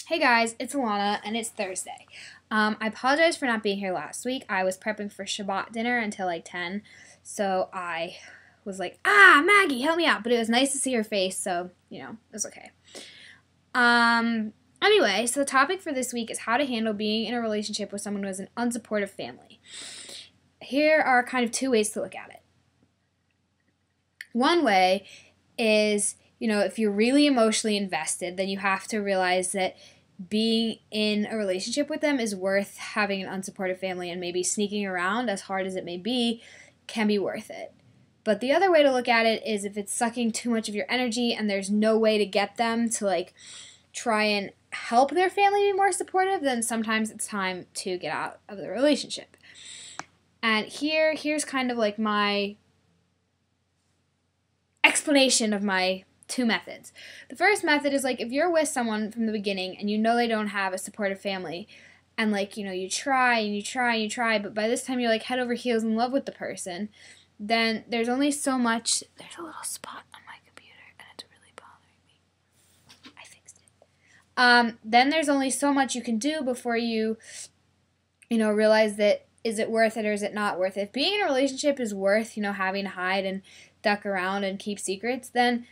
Hey guys, it's Alana and it's Thursday. I apologize for not being here last week. I was prepping for Shabbat dinner until like 10, so I was like, Maggie, help me out. But it was nice to see her face, so, it was okay. Anyway, so the topic for this week is how to handle being in a relationship with someone who has an unsupportive family. Here are kind of two ways to look at it. One way is, if you're really emotionally invested, then you have to realize that being in a relationship with them is worth having an unsupportive family, and maybe sneaking around, as hard as it may be, can be worth it. But the other way to look at it is if it's sucking too much of your energy and there's no way to get them to try and help their family be more supportive, then sometimes it's time to get out of the relationship. And here's kind of my explanation of my two methods. The first method is if you're with someone from the beginning and you know they don't have a supportive family, and you try and you try and you try, but by this time you're head over heels in love with the person, then there's only so much. There's a little spot on my computer and it's really bothering me. I fixed it. Then there's only so much you can do before you realize that is it worth it or is it not worth it. If being in a relationship is worth having to hide and duck around and keep secrets, then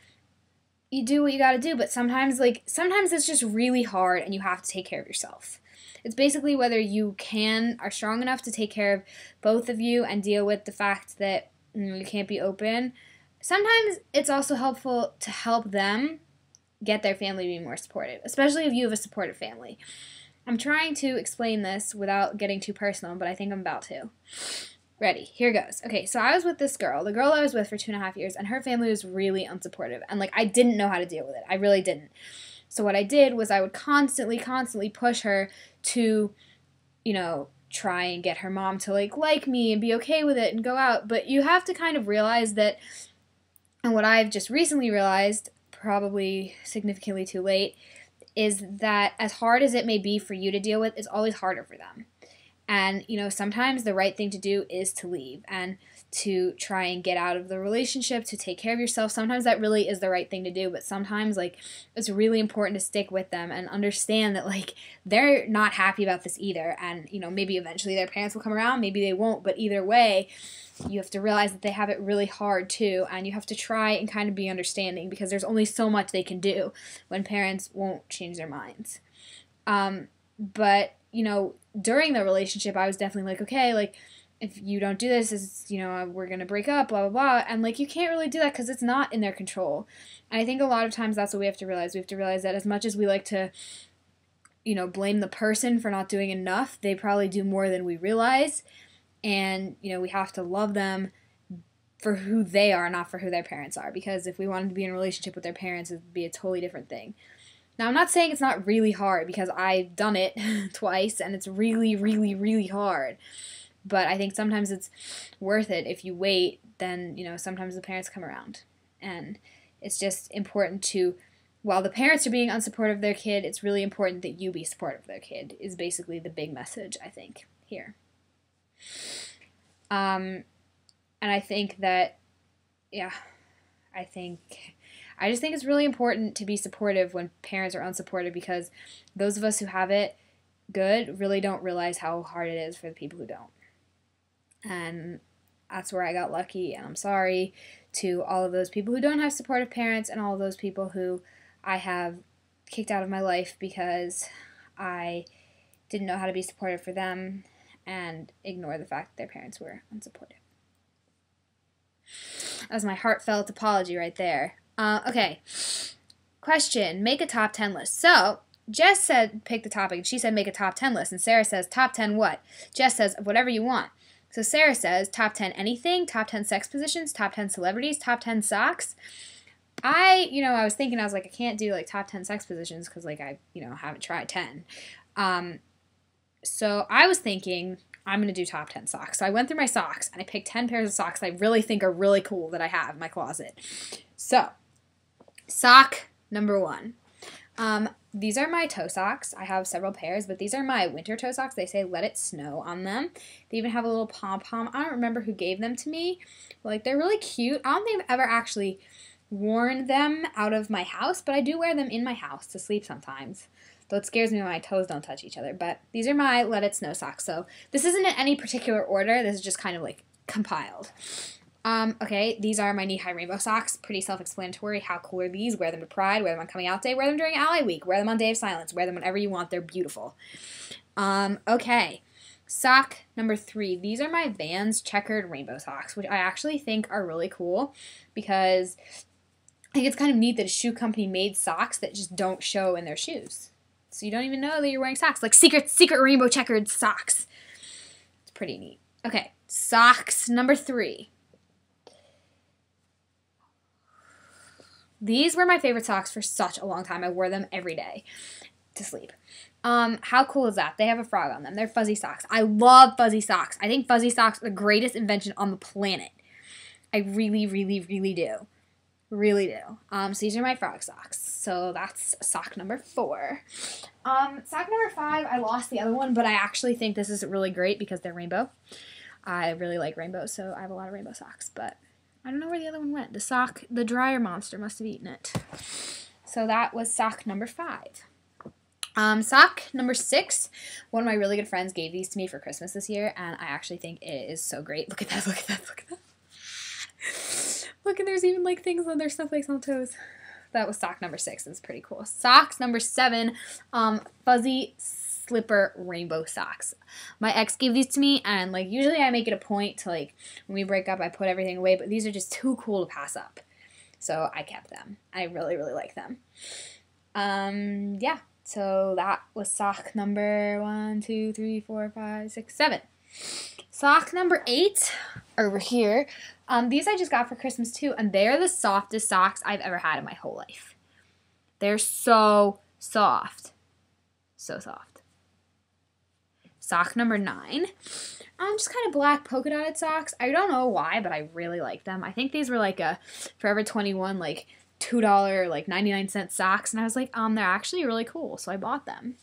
you do what you gotta do. But sometimes it's just really hard and you have to take care of yourself. It's basically whether you are strong enough to take care of both of you and deal with the fact that you can't be open. Sometimes it's also helpful to help them get their family to be more supportive, especially if you have a supportive family. I'm trying to explain this without getting too personal, but I think I'm about to. Ready, here goes. Okay, so I was with this girl, the girl I was with for 2.5 years, and her family was really unsupportive, and I didn't know how to deal with it. I really didn't. So what I did was I would constantly push her to, try and get her mom to like me and be okay with it and go out. But you have to kind of realize that, and what I've just recently realized, probably significantly too late, is that as hard as it may be for you to deal with, it's always harder for them. And, sometimes the right thing to do is to leave and to try and get out of the relationship, to take care of yourself. Sometimes that really is the right thing to do, but sometimes, it's really important to stick with them and understand that, they're not happy about this either. And, maybe eventually their parents will come around, maybe they won't, but either way, you have to realize that they have it really hard too, and you have to try and kind of be understanding, because there's only so much they can do when parents won't change their minds. But, during the relationship, I was definitely okay, if you don't do this, we're going to break up, blah, blah, blah. And, you can't really do that because it's not in their control. And I think a lot of times that's what we have to realize. We have to realize that as much as we like to, blame the person for not doing enough, they probably do more than we realize. And, we have to love them for who they are, not for who their parents are. Because if we wanted to be in a relationship with their parents, it would be a totally different thing. Now, I'm not saying it's not really hard, because I've done it twice, and it's really, really, really hard. But I think sometimes it's worth it. If you wait, then, sometimes the parents come around. And it's just important to, while the parents are being unsupportive of their kid, it's really important that you be supportive of their kid, is basically the big message, I think, here. And I think that, I just think it's really important to be supportive when parents are unsupportive, because those of us who have it good really don't realize how hard it is for the people who don't. And that's where I got lucky, and I'm sorry to all of those people who don't have supportive parents and all of those people who I have kicked out of my life because I didn't know how to be supportive for them and ignore the fact that their parents were unsupportive. That was my heartfelt apology right there. Okay. Question. Make a top 10 list. So, Jess said pick the topic, and she said make a top 10 list, and Sarah says top 10 what? Jess says whatever you want. So Sarah says top 10 anything, top 10 sex positions, top 10 celebrities, top 10 socks. I was thinking, I can't do top 10 sex positions because I haven't tried 10. So I was thinking I'm going to do top 10 socks. So I went through my socks and I picked 10 pairs of socks I really think are really cool that I have in my closet. So, sock number 1. These are my toe socks. I have several pairs, but these are my winter toe socks. They say let it snow on them. They even have a little pom-pom. I don't remember who gave them to me. They're really cute. I don't think I've ever actually worn them out of my house, but I do wear them in my house to sleep sometimes. Though it scares me when my toes don't touch each other. But these are my Let It Snow socks. So this isn't in any particular order. This is just kind of like compiled. Okay, these are my knee-high rainbow socks. Pretty self-explanatory. How cool are these? Wear them to Pride, wear them on Coming Out Day, wear them during Ally Week, wear them on Day of Silence, wear them whenever you want. They're beautiful. Okay, sock number 3. These are my Vans checkered rainbow socks, which I actually think are really cool because I think it's kind of neat that a shoe company made socks that just don't show in their shoes. So you don't even know that you're wearing socks. Like secret rainbow checkered socks. It's pretty neat. Okay, socks number 3. These were my favorite socks for such a long time. I wore them every day to sleep. How cool is that? They have a frog on them. They're fuzzy socks. I love fuzzy socks. I think fuzzy socks are the greatest invention on the planet. I really, really, really do. Really do. So these are my frog socks. So that's sock number 4. Sock number 5, I lost the other one, but I actually think this is really great because they're rainbow. I really like rainbows, so I have a lot of rainbow socks, but I don't know where the other one went. The dryer monster must have eaten it. So that was sock number 5. Sock number 6, one of my really good friends gave these to me for Christmas this year, and I actually think it is so great. Look at that, look at that, look at that. Look, and there's even like things on their snowflakes on toes. That was sock number 6. It's pretty cool. Socks number 7, fuzzy slipper rainbow socks. My ex gave these to me, and like usually I make it a point to like when we break up I put everything away, but these are just too cool to pass up. So I kept them. I really, really like them. Yeah. So that was sock number 1, 2, 3, 4, 5, 6, 7. Sock number 8 over here. These I just got for Christmas too, and they're the softest socks I've ever had in my whole life. They're so soft. So soft. Sock number 9. Just kind of black polka dotted socks. I don't know why, but I really like them. I think these were like a Forever 21, like $2, like 99-cent socks, and I was like, they're actually really cool, so I bought them.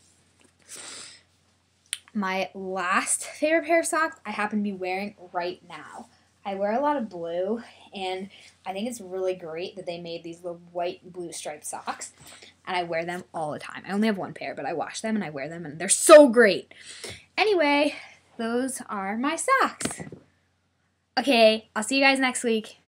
My last favorite pair of socks I happen to be wearing right now. I wear a lot of blue, and I think it's really great that they made these little white and blue striped socks, and I wear them all the time. I only have one pair, but I wash them and I wear them, and they're so great. Anyway, those are my socks. Okay, I'll see you guys next week.